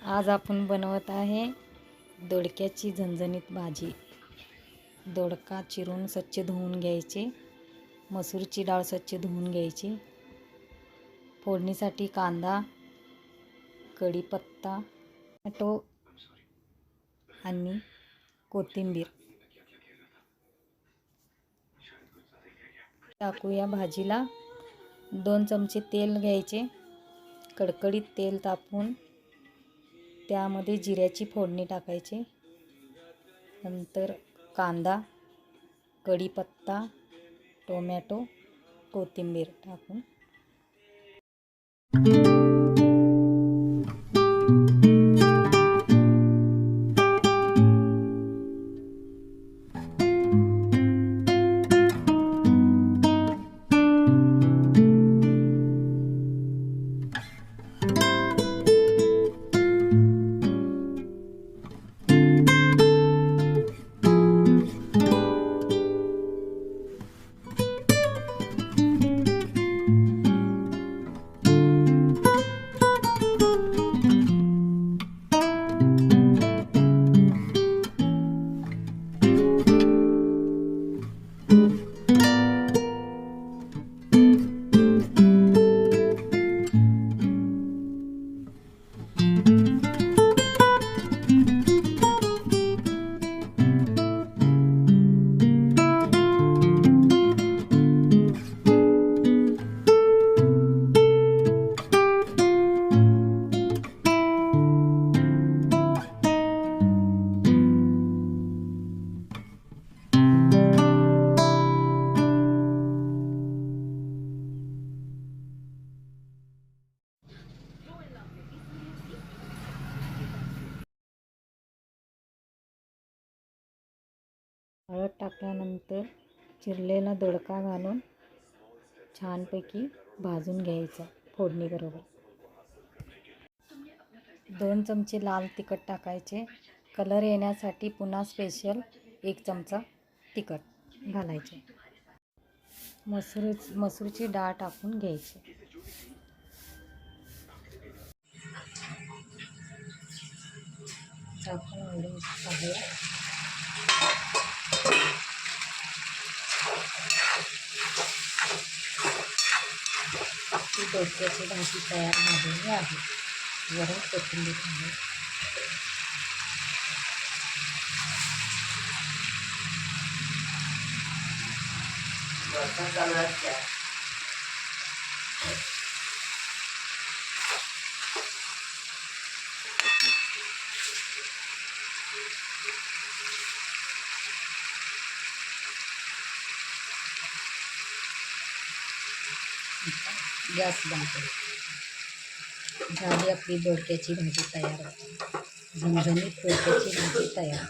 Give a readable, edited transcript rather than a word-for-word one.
आज आपण बनवत आहे दोडक्याची झणझणीत भाजी। दोडका चिरून स्वच्छ धुवून घ्यायचे, मसूरची डाळ स्वच्छ धुवून घ्यायची, फोडणीसाठी कांदा, कढीपत्ता, टोमॅटो आणि कोथिंबीर टाकूया भाजीला। 2 चमचे तेल घ्यायचे, कडकडीत तेल तापवून त्यामध्ये जिऱ्याची फोडणी टाकायची। नंतर कांदा, कढीपत्ता, टोमॅटो, कोथिंबीर टाकून हळद टाकल्यानंतर चिरलेला दोडका घालून छानपैकी भाजून घ्यायचा फोडणीबरोबर। 2 चमचे लाल तिखट टाकायचे, कलर येण्यासाठी पुन्हा स्पेशल 1 चमचा तिखट घालायचे। मसूरची डाळ टाकून घ्यायची। टाकून हलवून दोडक्याची भाजी तयार झालेली आहे। वरून कोथिंबीर आहे। गॅस बंद करू। झाली आपली दोडक्याची भाजी तयार। झणझणीत दोडक्याची भाजी तयार।